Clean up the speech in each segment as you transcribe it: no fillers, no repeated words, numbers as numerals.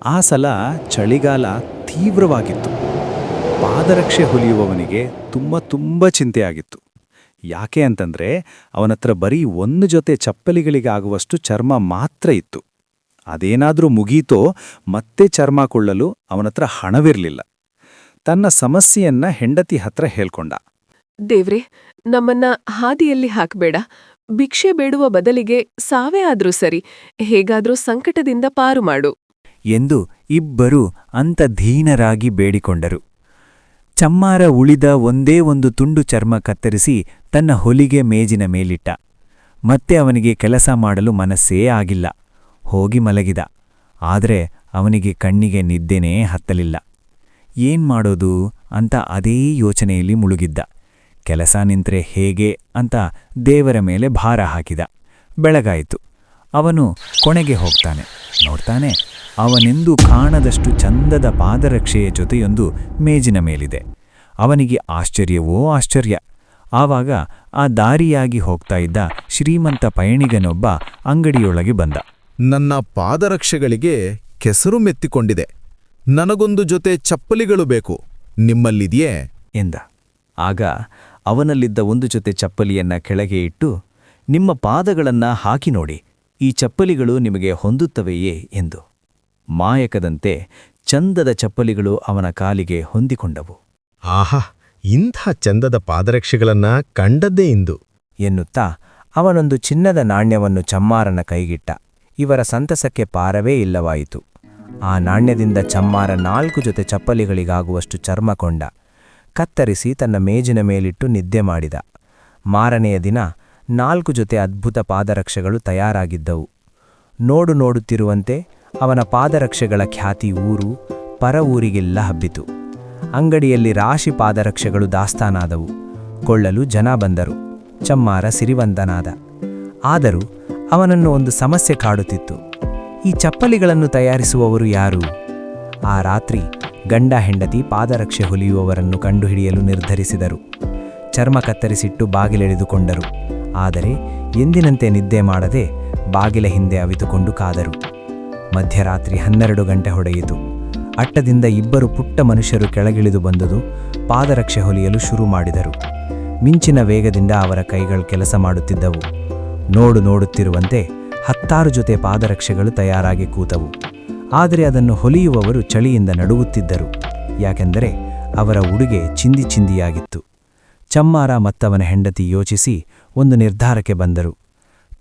ಆ ಸಲ ಚಳಿಗಾಲ ತೀವ್ರವಾಗಿತ್ತು. ಪಾದರಕ್ಷೆ ಹೊಲಿಯುವವನಿಗೆ ತುಂಬ ಚಿಂತೆಯಾಗಿತ್ತು. ಯಾಕೆ ಅಂತಂದ್ರೆ ಅವನತ್ರ ಬರೀ ಒಂದು ಜೊತೆ ಚಪ್ಪಲಿಗಳಿಗಾಗುವಷ್ಟು ಚರ್ಮ ಮಾತ್ರ ಇತ್ತು. ಅದೇನಾದ್ರೂ ಮುಗೀತೋ ಮತ್ತೆ ಚರ್ಮ ಕೊಳ್ಳಲು ಅವನತ್ರ ಹಣವಿರಲಿಲ್ಲ. ತನ್ನ ಸಮಸ್ಯೆಯನ್ನ ಹೆಂಡತಿ ಹತ್ರ ಹೇಳ್ಕೊಂಡ. ದೇವ್ರೆ, ನಮ್ಮನ್ನ ಹಾದಿಯಲ್ಲಿ ಹಾಕ್ಬೇಡ. ಭಿಕ್ಷೆ ಬೇಡುವ ಬದಲಿಗೆ ಸಾವೇ ಆದ್ರೂ ಸರಿ, ಹೇಗಾದ್ರೂ ಸಂಕಟದಿಂದ ಪಾರು ಮಾಡು ಎಂದು ಇಬ್ಬರೂ ಅಂತಧೀನರಾಗಿ ಬೇಡಿಕೊಂಡರು. ಚಮ್ಮಾರ ಉಳಿದ ಒಂದೇ ಒಂದು ತುಂಡು ಚರ್ಮ ಕತ್ತರಿಸಿ ತನ್ನ ಹೊಲಿಗೆ ಮೇಜಿನ ಮೇಲಿಟ್ಟ. ಮತ್ತೆ ಅವನಿಗೆ ಕೆಲಸ ಮಾಡಲು ಮನಸ್ಸೇ ಆಗಿಲ್ಲ. ಹೋಗಿ ಮಲಗಿದ. ಆದರೆ ಅವನಿಗೆ ಕಣ್ಣಿಗೆ ನಿದ್ದೆನೇ ಹತ್ತಲಿಲ್ಲ. ಏನ್ ಮಾಡೋದು ಅಂತ ಅದೇ ಯೋಚನೆಯಲ್ಲಿ ಮುಳುಗಿದ್ದ. ಕೆಲಸ ನಿಂತ್ರೆ ಹೇಗೆ ಅಂತ ದೇವರ ಮೇಲೆ ಭಾರ ಹಾಕಿದ. ಬೆಳಗಾಯಿತು. ಅವನು ಕೊನೆಗೆ ಹೋಗ್ತಾನೆ. ನೋಡ್ತಾನೆ, ಅವನೆಂದೂ ಕಾಣದಷ್ಟು ಚಂದದ ಪಾದರಕ್ಷೆಯ ಜೊತೆಯೊಂದು ಮೇಜಿನ ಮೇಲಿದೆ. ಅವನಿಗೆ ಆಶ್ಚರ್ಯವೋ ಆಶ್ಚರ್ಯ. ಆವಾಗ ಆ ದಾರಿಯಾಗಿ ಹೋಗ್ತಾ ಇದ್ದ ಶ್ರೀಮಂತ ಪಯಣಿಗನೊಬ್ಬ ಅಂಗಡಿಯೊಳಗೆ ಬಂದ. ನನ್ನ ಪಾದರಕ್ಷೆಗಳಿಗೆ ಕೆಸರು ಮೆತ್ತಿಕೊಂಡಿದೆ. ನನಗೊಂದು ಜೊತೆ ಚಪ್ಪಲಿಗಳು ಬೇಕು, ನಿಮ್ಮಲ್ಲಿದೆಯೇ ಎಂದ. ಆಗ ಅವನಲ್ಲಿದ್ದ ಒಂದು ಜೊತೆ ಚಪ್ಪಲಿಯನ್ನ ಕೆಳಗೆ ಇಟ್ಟು, ನಿಮ್ಮ ಪಾದಗಳನ್ನ ಹಾಕಿ ನೋಡಿ, ಈ ಚಪ್ಪಲಿಗಳು ನಿಮಗೆ ಹೊಂದುತ್ತವೆಯೇ ಎಂದು. ಮಾಯಕದಂತೆ ಚಂದದ ಚಪ್ಪಲಿಗಳು ಅವನ ಕಾಲಿಗೆ ಹೊಂದಿಕೊಂಡವು. ಆಹಾ, ಇಂಥ ಚಂದದ ಪಾದರಕ್ಷೆಗಳನ್ನ ಕಂಡದ್ದೇ ಇಂದು ಎನ್ನುತ್ತಾ ಅವನೊಂದು ಚಿನ್ನದ ನಾಣ್ಯವನ್ನು ಚಮ್ಮಾರನ ಕೈಗಿಟ್ಟ. ಇವರ ಸಂತಸಕ್ಕೆ ಪಾರವೇ ಇಲ್ಲವಾಯಿತು. ಆ ನಾಣ್ಯದಿಂದ ಚಮ್ಮಾರ 4 ಜೊತೆ ಚಪ್ಪಲಿಗಳಿಗಾಗುವಷ್ಟು ಚರ್ಮ ಕೊಂಡ. ಕತ್ತರಿಸಿ ತನ್ನ ಮೇಜಿನ ಮೇಲಿಟ್ಟು ನಿದ್ದೆ ಮಾಡಿದ. ಮಾರನೆಯ ದಿನ 4 ಜೊತೆ ಅದ್ಭುತ ಪಾದರಕ್ಷೆಗಳು ತಯಾರಾಗಿದ್ದವು. ನೋಡುತ್ತಿರುವಂತೆ ಅವನ ಪಾದರಕ್ಷೆಗಳ ಖ್ಯಾತಿ ಊರು ಪರ ಊರಿಗೆಲ್ಲ ಹಬ್ಬಿತು. ಅಂಗಡಿಯಲ್ಲಿ ರಾಶಿ ಪಾದರಕ್ಷೆಗಳು ದಾಸ್ತಾನಾದವು. ಕೊಳ್ಳಲು ಜನ ಬಂದರು. ಚಮ್ಮಾರ ಸಿರಿವಂತನಾದ. ಆದರೂ ಅವನನ್ನು ಒಂದು ಸಮಸ್ಯೆ ಕಾಡುತ್ತಿತ್ತು. ಈ ಚಪ್ಪಲಿಗಳನ್ನು ತಯಾರಿಸುವವರು ಯಾರು? ಆ ರಾತ್ರಿ ಗಂಡ ಹೆಂಡತಿ ಪಾದರಕ್ಷೆ ಹೊಲಿಯುವವರನ್ನು ಕಂಡುಹಿಡಿಯಲು ನಿರ್ಧರಿಸಿದರು. ಚರ್ಮ ಕತ್ತರಿಸಿಟ್ಟು ಬಾಗಿಲೆಳೆದುಕೊಂಡರು. ಆದರೆ ಎಂದಿನಂತೆ ನಿದ್ದೆ ಮಾಡದೆ ಬಾಗಿಲ ಹಿಂದೆ ಅವಿತುಕೊಂಡು ಕಾದರು. ಮಧ್ಯರಾತ್ರಿ 12 ಗಂಟೆ ಹೊಡೆಯಿತು. ಅಟ್ಟದಿಂದ ಇಬ್ಬರು ಪುಟ್ಟ ಮನುಷ್ಯರು ಕೆಳಗಿಳಿದು ಬಂದುದು ಪಾದರಕ್ಷೆ ಹೊಲಿಯಲು ಶುರು ಮಾಡಿದರು. ಮಿಂಚಿನ ವೇಗದಿಂದ ಅವರ ಕೈಗಳು ಕೆಲಸ ಮಾಡುತ್ತಿದ್ದವು. ನೋಡುತ್ತಿರುವಂತೆ 10 ಜೊತೆ ಪಾದರಕ್ಷೆಗಳು ತಯಾರಾಗಿ ಕೂತವು. ಆದರೆ ಅದನ್ನು ಹೊಲಿಯುವವರು ಚಳಿಯಿಂದ ನಡುಗುತ್ತಿದ್ದರು. ಯಾಕೆಂದರೆ ಅವರ ಉಡುಗೆ ಚಿಂದಿಯಾಗಿತ್ತು. ಚಮ್ಮಾರ ಮತ್ತವನ ಹೆಂಡತಿ ಯೋಚಿಸಿ ಒಂದು ನಿರ್ಧಾರಕ್ಕೆ ಬಂದರು.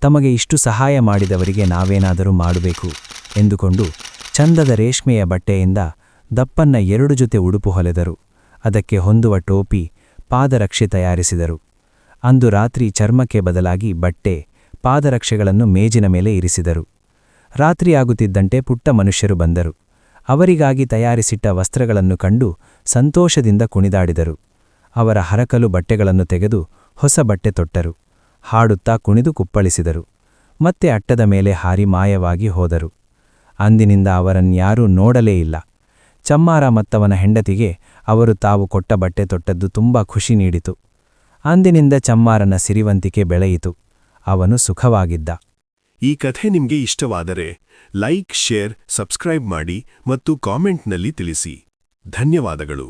ತಮಗೆ ಇಷ್ಟು ಸಹಾಯ ಮಾಡಿದವರಿಗೆ ನಾವೇನಾದರೂ ಮಾಡಬೇಕು ಎಂದುಕೊಂಡು ಚಂದದ ರೇಷ್ಮೆಯ ಬಟ್ಟೆಯಿಂದ ದಪ್ಪನ್ನ 2 ಜೊತೆ ಉಡುಪು ಹೊಲೆದರು. ಅದಕ್ಕೆ ಹೊಂದುವ ಟೋಪಿ, ಪಾದರಕ್ಷೆ ತಯಾರಿಸಿದರು. ಅಂದು ರಾತ್ರಿ ಚರ್ಮಕ್ಕೆ ಬದಲಾಗಿ ಬಟ್ಟೆ, ಪಾದರಕ್ಷೆಗಳನ್ನು ಮೇಜಿನ ಮೇಲೆ ಇರಿಸಿದರು. ರಾತ್ರಿಯಾಗುತ್ತಿದ್ದಂತೆ ಪುಟ್ಟ ಮನುಷ್ಯರು ಬಂದರು. ಅವರಿಗಾಗಿ ತಯಾರಿಸಿಟ್ಟ ವಸ್ತ್ರಗಳನ್ನು ಕಂಡು ಸಂತೋಷದಿಂದ ಕುಣಿದಾಡಿದರು. ಅವರ ಹರಕಲು ಬಟ್ಟೆಗಳನ್ನು ತೆಗೆದು ಹೊಸ ಬಟ್ಟೆ ತೊಟ್ಟರು. ಹಾಡುತ್ತಾ ಕುಣಿದು ಕುಪ್ಪಳಿಸಿದರು. ಮತ್ತೆ ಅಟ್ಟದ ಮೇಲೆ ಹಾರಿ ಮಾಯವಾಗಿ ಹೋದರು. ಅಂದಿನಿಂದ ಅವರನ್ಯಾರೂ ನೋಡಲೇ ಇಲ್ಲ. ಚಮ್ಮಾರ ಮತ್ತವನ ಹೆಂಡತಿಗೆ ಅವರು ತಾವು ಕೊಟ್ಟ ಬಟ್ಟೆ ತೊಟ್ಟದ್ದು ತುಂಬ ಖುಷಿ ನೀಡಿತು. ಅಂದಿನಿಂದ ಚಮ್ಮಾರನ ಸಿರಿವಂತಿಕೆ ಬೆಳೆಯಿತು. ಅವನು ಸುಖವಾಗಿದ್ದ. ಈ ಕಥೆ ನಿಮಗೆ ಇಷ್ಟವಾದರೆ ಲೈಕ್, ಶೇರ್, ಸಬ್ಸ್ಕ್ರೈಬ್ ಮಾಡಿ ಮತ್ತು ಕಾಮೆಂಟ್ನಲ್ಲಿ ತಿಳಿಸಿ. ಧನ್ಯವಾದಗಳು.